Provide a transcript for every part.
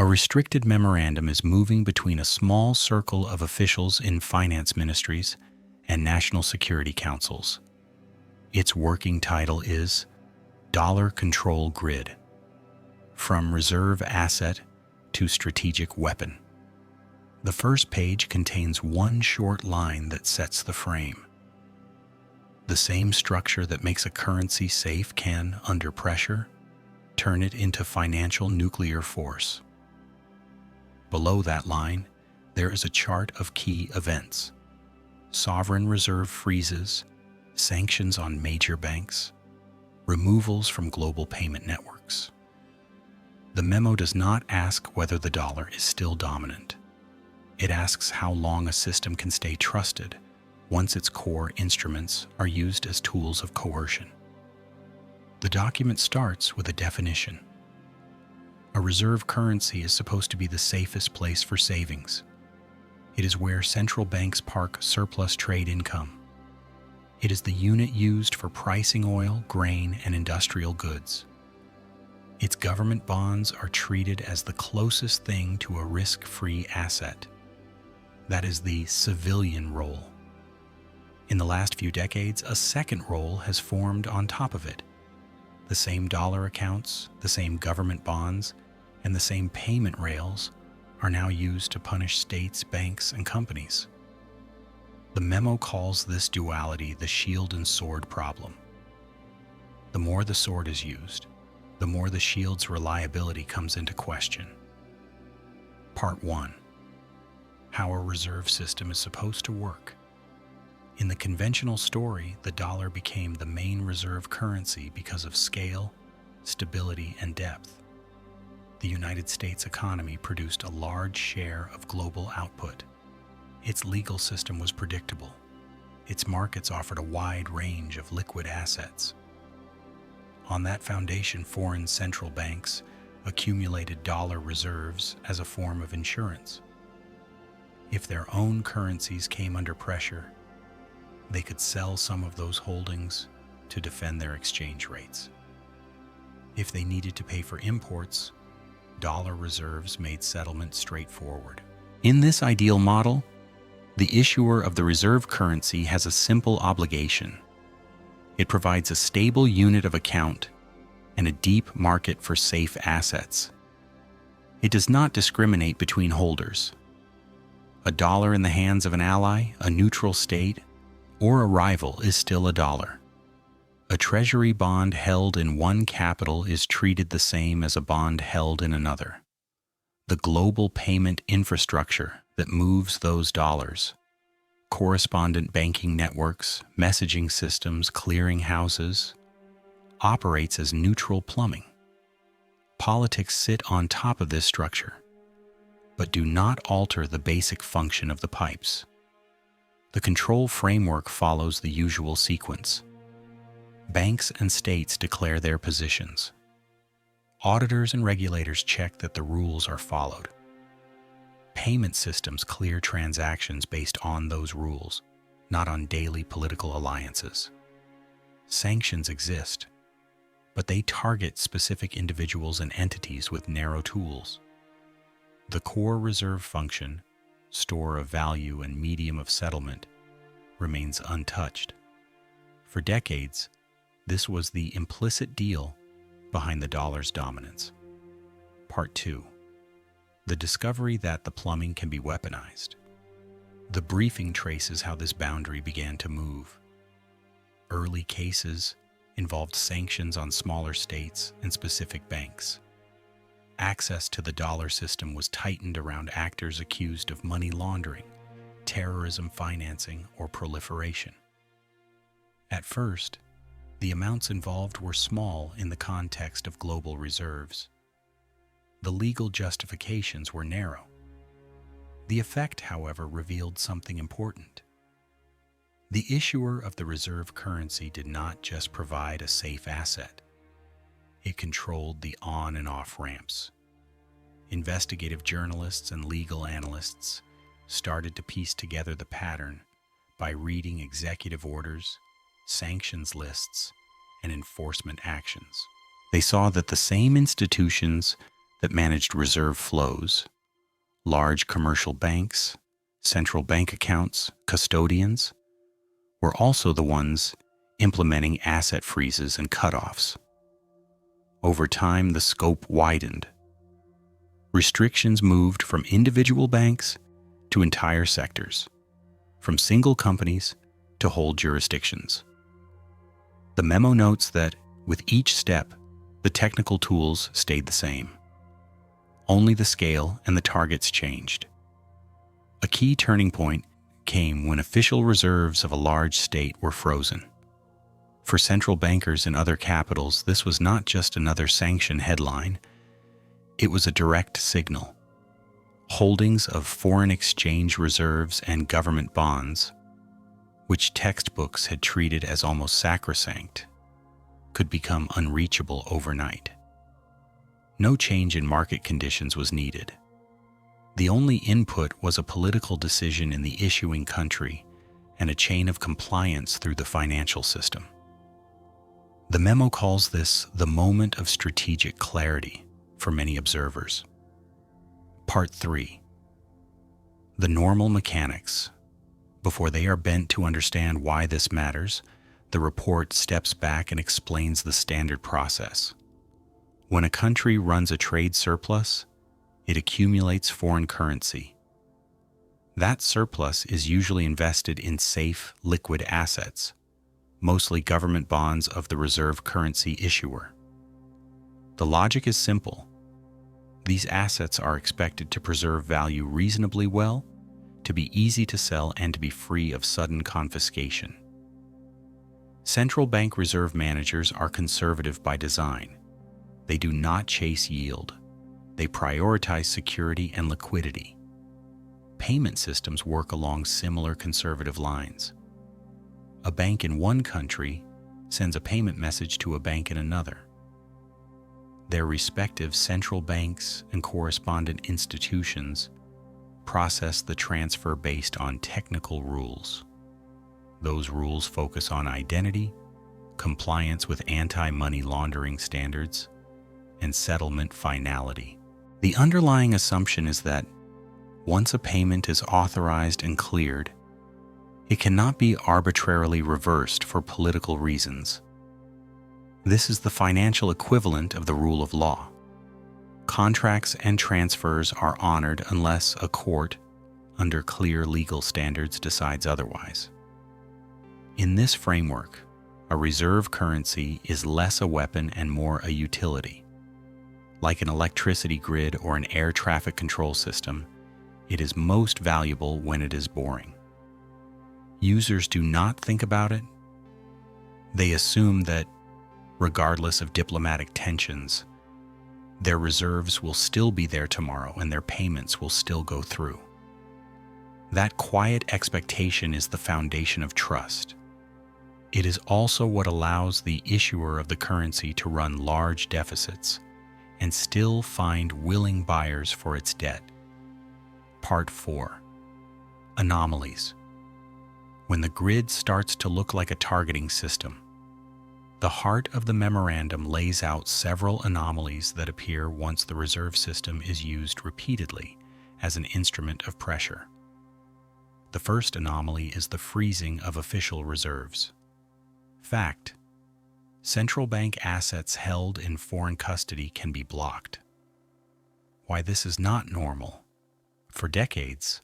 A restricted memorandum is moving between a small circle of officials in finance ministries and national security councils. Its working title is Dollar Control Grid: From Reserve Asset to Strategic Weapon. The first page contains one short line that sets the frame. The same structure that makes a currency safe can, under pressure, turn it into financial nuclear force. Below that line, there is a chart of key events: sovereign reserve freezes, sanctions on major banks, removals from global payment networks. The memo does not ask whether the dollar is still dominant. It asks how long a system can stay trusted once its core instruments are used as tools of coercion. The document starts with a definition. A reserve currency is supposed to be the safest place for savings. It is where central banks park surplus trade income. It is the unit used for pricing oil, grain, and industrial goods. Its government bonds are treated as the closest thing to a risk-free asset. That is the civilian role. In the last few decades, a second role has formed on top of it. The same dollar accounts, the same government bonds, and the same payment rails are now used to punish states, banks, and companies. The memo calls this duality the shield and sword problem. The more the sword is used, the more the shield's reliability comes into question. Part 1. How a reserve system is supposed to work. In the conventional story, the dollar became the main reserve currency because of scale, stability, and depth. The United States economy produced a large share of global output. Its legal system was predictable. Its markets offered a wide range of liquid assets. On that foundation, foreign central banks accumulated dollar reserves as a form of insurance. If their own currencies came under pressure, they could sell some of those holdings to defend their exchange rates. If they needed to pay for imports, dollar reserves made settlement straightforward. In this ideal model, the issuer of the reserve currency has a simple obligation. It provides a stable unit of account and a deep market for safe assets. It does not discriminate between holders. A dollar in the hands of an ally, a neutral state, or a rival is still a dollar. A treasury bond held in one capital is treated the same as a bond held in another. The global payment infrastructure that moves those dollars, correspondent banking networks, messaging systems, clearing houses, operates as neutral plumbing. Politics sit on top of this structure, but do not alter the basic function of the pipes. The control framework follows the usual sequence. Banks and states declare their positions. Auditors and regulators check that the rules are followed. Payment systems clear transactions based on those rules, not on daily political alliances. Sanctions exist, but they target specific individuals and entities with narrow tools. The core reserve function, store of value and medium of settlement, remains untouched. For decades, this was the implicit deal behind the dollar's dominance. Part 2. The discovery that the plumbing can be weaponized. The briefing traces how this boundary began to move. Early cases involved sanctions on smaller states and specific banks. Access to the dollar system was tightened around actors accused of money laundering, terrorism financing, or proliferation. At first, the amounts involved were small in the context of global reserves. The legal justifications were narrow. The effect, however, revealed something important. The issuer of the reserve currency did not just provide a safe asset. It controlled the on and off ramps. Investigative journalists and legal analysts started to piece together the pattern by reading executive orders, sanctions lists, and enforcement actions. They saw that the same institutions that managed reserve flows, large commercial banks, central bank accounts, custodians, were also the ones implementing asset freezes and cutoffs. Over time, the scope widened. Restrictions moved from individual banks to entire sectors, from single companies to whole jurisdictions. The memo notes that, with each step, the technical tools stayed the same. Only the scale and the targets changed. A key turning point came when official reserves of a large state were frozen. For central bankers in other capitals, this was not just another sanction headline, it was a direct signal. Holdings of foreign exchange reserves and government bonds, which textbooks had treated as almost sacrosanct, could become unreachable overnight. No change in market conditions was needed. The only input was a political decision in the issuing country and a chain of compliance through the financial system. The memo calls this the moment of strategic clarity for many observers. Part 3. The normal mechanics. Before they are bent to understand why this matters, the report steps back and explains the standard process. When a country runs a trade surplus, it accumulates foreign currency. That surplus is usually invested in safe, liquid assets, mostly government bonds of the reserve currency issuer. The logic is simple. These assets are expected to preserve value reasonably well, to be easy to sell, and to be free of sudden confiscation. Central bank reserve managers are conservative by design. They do not chase yield. They prioritize security and liquidity. Payment systems work along similar conservative lines. A bank in one country sends a payment message to a bank in another. Their respective central banks and correspondent institutions process the transfer based on technical rules. Those rules focus on identity, compliance with anti-money laundering standards, and settlement finality. The underlying assumption is that once a payment is authorized and cleared, it cannot be arbitrarily reversed for political reasons. This is the financial equivalent of the rule of law. Contracts and transfers are honored unless a court, under clear legal standards, decides otherwise. In this framework, a reserve currency is less a weapon and more a utility. Like an electricity grid or an air traffic control system, it is most valuable when it is boring. Users do not think about it. They assume that, regardless of diplomatic tensions, their reserves will still be there tomorrow and their payments will still go through. That quiet expectation is the foundation of trust. It is also what allows the issuer of the currency to run large deficits and still find willing buyers for its debt. Part 4. Anomalies. When the grid starts to look like a targeting system, the heart of the memorandum lays out several anomalies that appear once the reserve system is used repeatedly as an instrument of pressure. The first anomaly is the freezing of official reserves. Fact: central bank assets held in foreign custody can be blocked. Why this is not normal? For decades,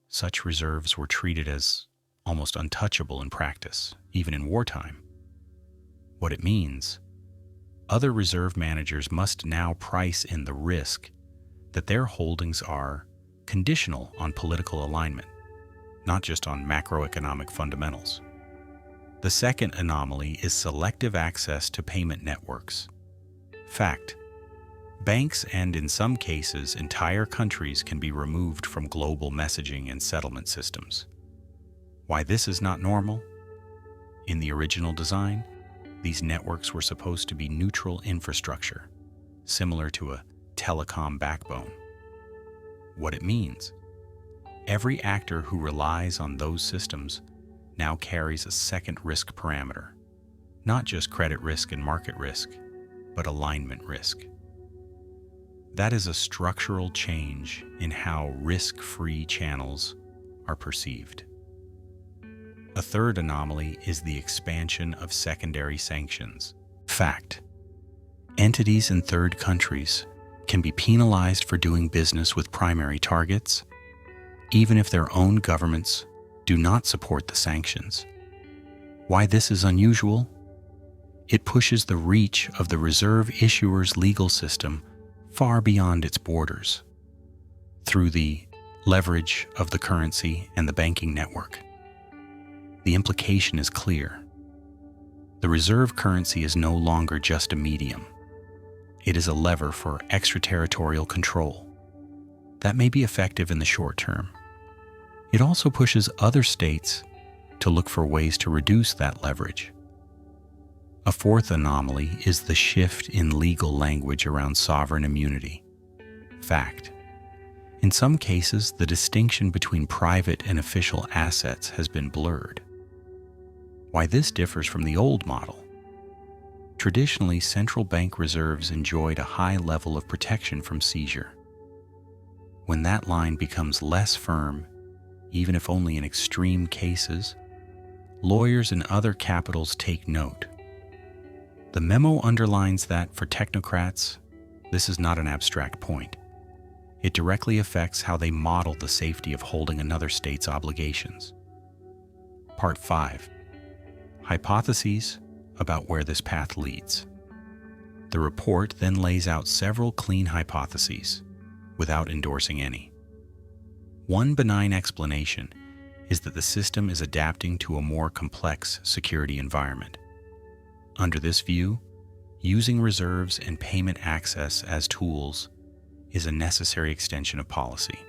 such reserves were treated as almost untouchable in practice, even in wartime. What it means: other reserve managers must now price in the risk that their holdings are conditional on political alignment, not just on macroeconomic fundamentals. The second anomaly is selective access to payment networks. Fact: banks and, in some cases, entire countries can be removed from global messaging and settlement systems. Why this is not normal? In the original design, these networks were supposed to be neutral infrastructure, similar to a telecom backbone. What it means: every actor who relies on those systems now carries a second risk parameter, not just credit risk and market risk, but alignment risk. That is a structural change in how risk-free channels are perceived. A third anomaly is the expansion of secondary sanctions. Fact: entities in third countries can be penalized for doing business with primary targets, even if their own governments do not support the sanctions. Why this is unusual? It pushes the reach of the reserve issuer's legal system far beyond its borders, through the leverage of the currency and the banking network. The implication is clear. The reserve currency is no longer just a medium. It is a lever for extraterritorial control. That may be effective in the short term. It also pushes other states to look for ways to reduce that leverage. A fourth anomaly is the shift in legal language around sovereign immunity. Fact: in some cases, the distinction between private and official assets has been blurred. Why this differs from the old model? Traditionally, central bank reserves enjoyed a high level of protection from seizure. When that line becomes less firm, even if only in extreme cases, lawyers and other capitals take note. The memo underlines that for technocrats, this is not an abstract point. It directly affects how they model the safety of holding another state's obligations. Part 5. Hypotheses about where this path leads. The report then lays out several clean hypotheses, without endorsing any. One benign explanation is that the system is adapting to a more complex security environment. Under this view, using reserves and payment access as tools is a necessary extension of policy.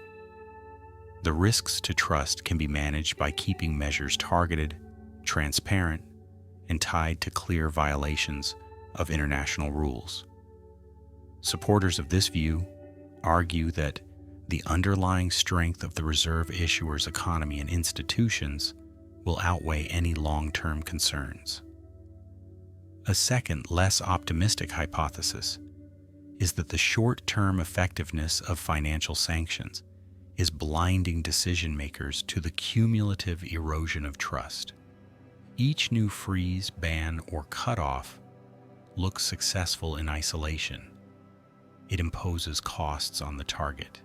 The risks to trust can be managed by keeping measures targeted, transparent, and tied to clear violations of international rules. Supporters of this view argue that the underlying strength of the reserve issuer's economy and institutions will outweigh any long-term concerns. A second, less optimistic hypothesis is that the short-term effectiveness of financial sanctions is blinding decision-makers to the cumulative erosion of trust. Each new freeze, ban, or cutoff looks successful in isolation. It imposes costs on the target.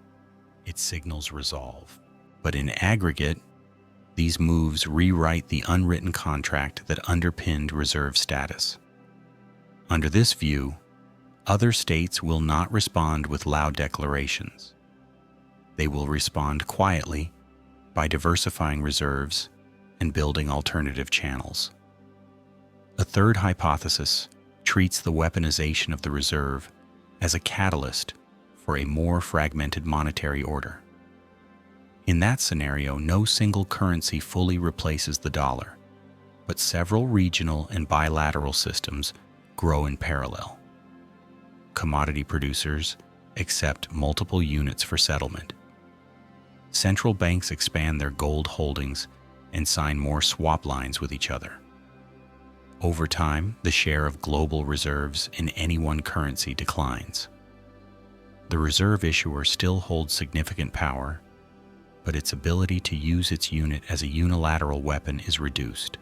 It signals resolve. But in aggregate, these moves rewrite the unwritten contract that underpinned reserve status. Under this view, other states will not respond with loud declarations. They will respond quietly by diversifying reserves and building alternative channels. A third hypothesis treats the weaponization of the reserve as a catalyst for a more fragmented monetary order. In that scenario, no single currency fully replaces the dollar, but several regional and bilateral systems grow in parallel. Commodity producers accept multiple units for settlement. Central banks expand their gold holdings and sign more swap lines with each other. Over time, the share of global reserves in any one currency declines. The reserve issuer still holds significant power, but its ability to use its unit as a unilateral weapon is reduced.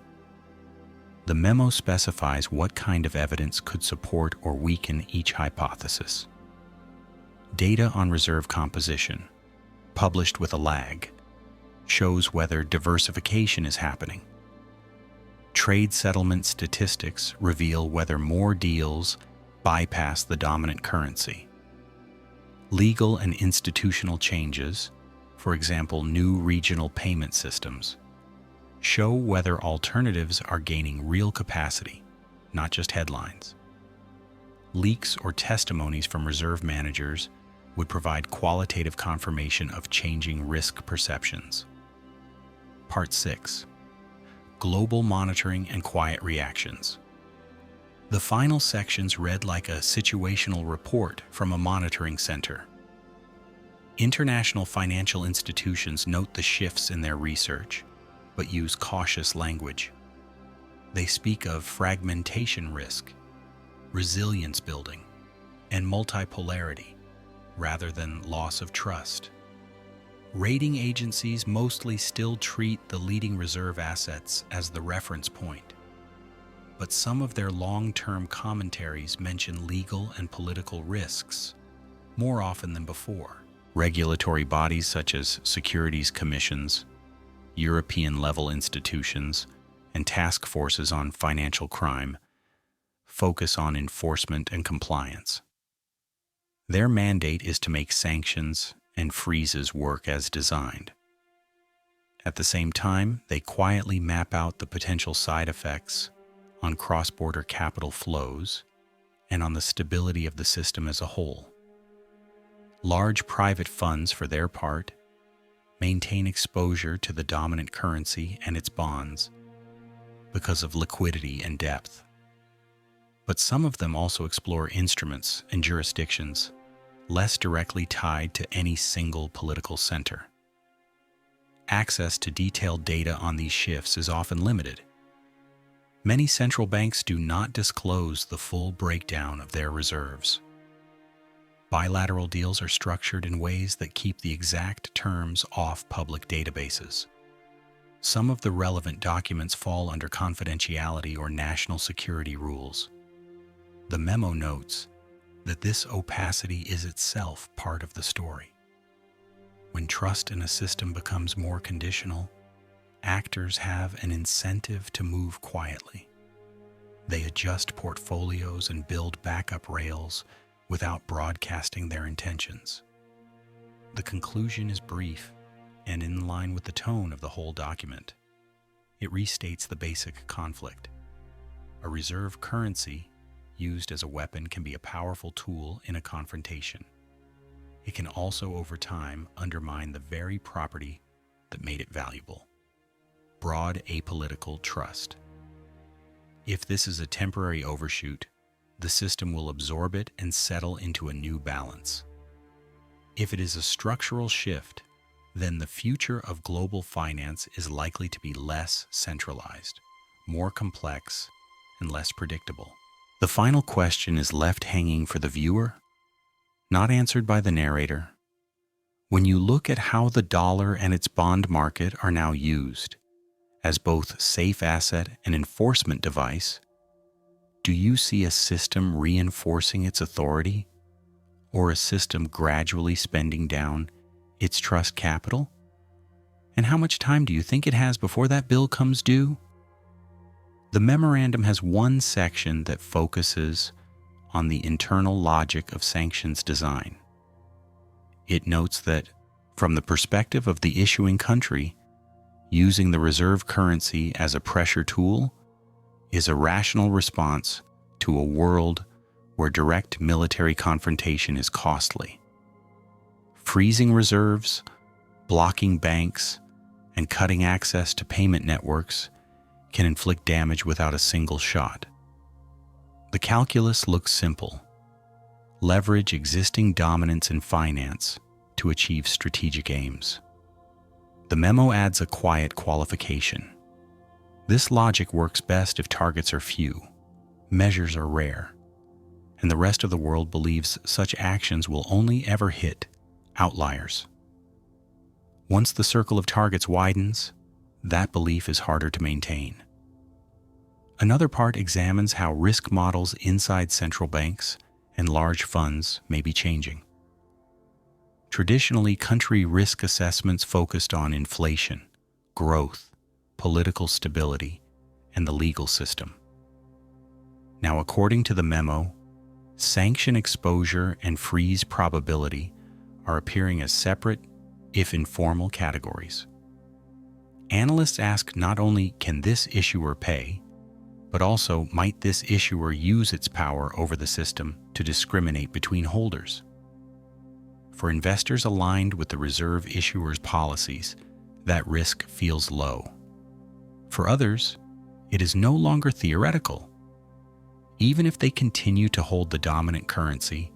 The memo specifies what kind of evidence could support or weaken each hypothesis. Data on reserve composition, published with a lag, shows whether diversification is happening. Trade settlement statistics reveal whether more deals bypass the dominant currency. Legal and institutional changes, for example, new regional payment systems, show whether alternatives are gaining real capacity, not just headlines. Leaks or testimonies from reserve managers would provide qualitative confirmation of changing risk perceptions. Part 6. Global monitoring and quiet reactions. The final sections read like a situational report from a monitoring center. International financial institutions note the shifts in their research, but use cautious language. They speak of fragmentation risk, resilience building, and multipolarity, rather than loss of trust. Rating agencies mostly still treat the leading reserve assets as the reference point, but some of their long-term commentaries mention legal and political risks more often than before. Regulatory bodies such as securities commissions, European-level institutions, and task forces on financial crime focus on enforcement and compliance. Their mandate is to make sanctions and freezes work as designed. At the same time, they quietly map out the potential side effects on cross-border capital flows and on the stability of the system as a whole. Large private funds, for their part, maintain exposure to the dominant currency and its bonds because of liquidity and depth. But some of them also explore instruments and jurisdictions less directly tied to any single political center. Access to detailed data on these shifts is often limited. Many central banks do not disclose the full breakdown of their reserves. Bilateral deals are structured in ways that keep the exact terms off public databases. Some of the relevant documents fall under confidentiality or national security rules. The memo notes that this opacity is itself part of the story. When trust in a system becomes more conditional, actors have an incentive to move quietly. They adjust portfolios and build backup rails without broadcasting their intentions. The conclusion is brief and in line with the tone of the whole document. It restates the basic conflict. A reserve currency used as a weapon can be a powerful tool in a confrontation. It can also, over time, undermine the very property that made it valuable. Broad apolitical trust. If this is a temporary overshoot, the system will absorb it and settle into a new balance. If it is a structural shift, then the future of global finance is likely to be less centralized, more complex, and less predictable. The final question is left hanging for the viewer, not answered by the narrator. When you look at how the dollar and its bond market are now used as both safe asset and enforcement device, do you see a system reinforcing its authority, or a system gradually spending down its trust capital? And how much time do you think it has before that bill comes due? The memorandum has one section that focuses on the internal logic of sanctions design. It notes that, from the perspective of the issuing country, using the reserve currency as a pressure tool is a rational response to a world where direct military confrontation is costly. Freezing reserves, blocking banks, and cutting access to payment networks can inflict damage without a single shot. The calculus looks simple. Leverage existing dominance in finance to achieve strategic aims. The memo adds a quiet qualification. This logic works best if targets are few, measures are rare, and the rest of the world believes such actions will only ever hit outliers. Once the circle of targets widens, that belief is harder to maintain. Another part examines how risk models inside central banks and large funds may be changing. Traditionally, country risk assessments focused on inflation, growth, political stability, and the legal system. Now, according to the memo, sanction exposure and freeze probability are appearing as separate, if informal, categories. Analysts ask not only can this issuer pay, but also might this issuer use its power over the system to discriminate between holders. For investors aligned with the reserve issuer's policies, that risk feels low. For others, it is no longer theoretical. Even if they continue to hold the dominant currency,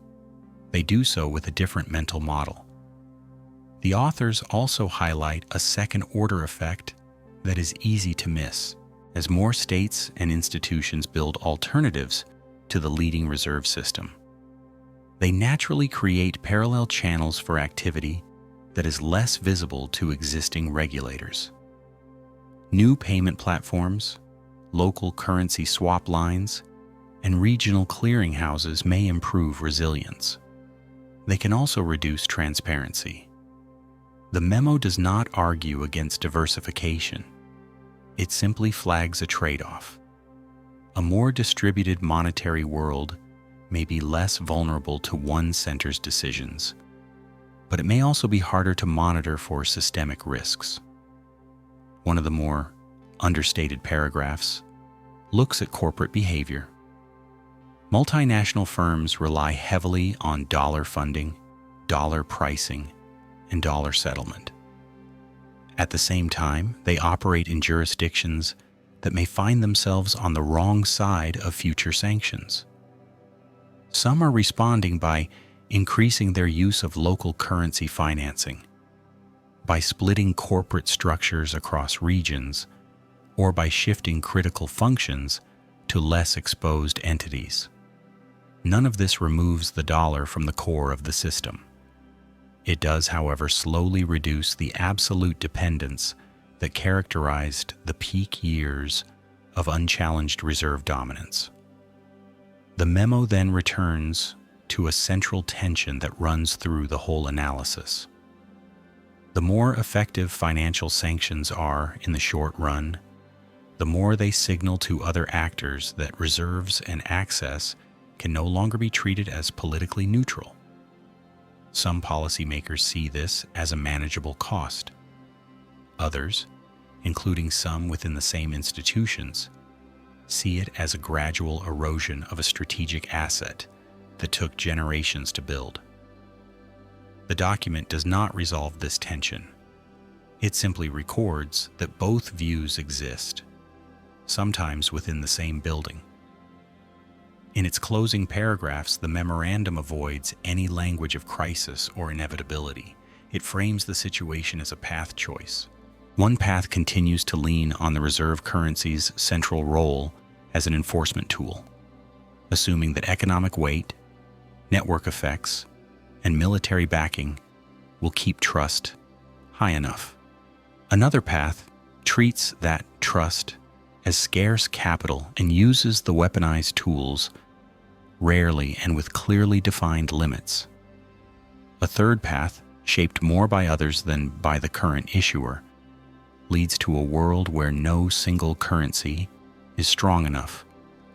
they do so with a different mental model. The authors also highlight a second-order effect that is easy to miss as more states and institutions build alternatives to the leading reserve system. They naturally create parallel channels for activity that is less visible to existing regulators. New payment platforms, local currency swap lines, and regional clearinghouses may improve resilience. They can also reduce transparency. The memo does not argue against diversification. It simply flags a trade-off. A more distributed monetary world may be less vulnerable to one center's decisions, but it may also be harder to monitor for systemic risks. One of the more understated paragraphs looks at corporate behavior. Multinational firms rely heavily on dollar funding, dollar pricing, and dollar settlement. At the same time, they operate in jurisdictions that may find themselves on the wrong side of future sanctions. Some are responding by increasing their use of local currency financing, by splitting corporate structures across regions, or by shifting critical functions to less exposed entities. None of this removes the dollar from the core of the system. It does, however, slowly reduce the absolute dependence that characterized the peak years of unchallenged reserve dominance. The memo then returns to a central tension that runs through the whole analysis. The more effective financial sanctions are in the short run, the more they signal to other actors that reserves and access can no longer be treated as politically neutral. Some policymakers see this as a manageable cost. Others, including some within the same institutions, see it as a gradual erosion of a strategic asset that took generations to build. The document does not resolve this tension. It simply records that both views exist, sometimes within the same building. In its closing paragraphs, the memorandum avoids any language of crisis or inevitability. It frames the situation as a path choice. One path continues to lean on the reserve currency's central role as an enforcement tool, assuming that economic weight, network effects, and military backing will keep trust high enough. Another path treats that trust as scarce capital and uses the weaponized tools rarely and with clearly defined limits. A third path, shaped more by others than by the current issuer, leads to a world where no single currency is strong enough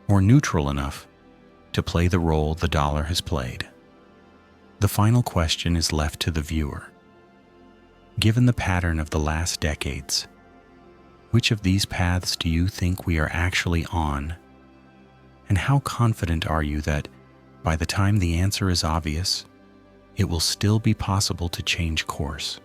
or neutral enough to play the role the dollar has played. The final question is left to the viewer. Given the pattern of the last decades, which of these paths do you think we are actually on? And how confident are you that, by the time the answer is obvious, it will still be possible to change course?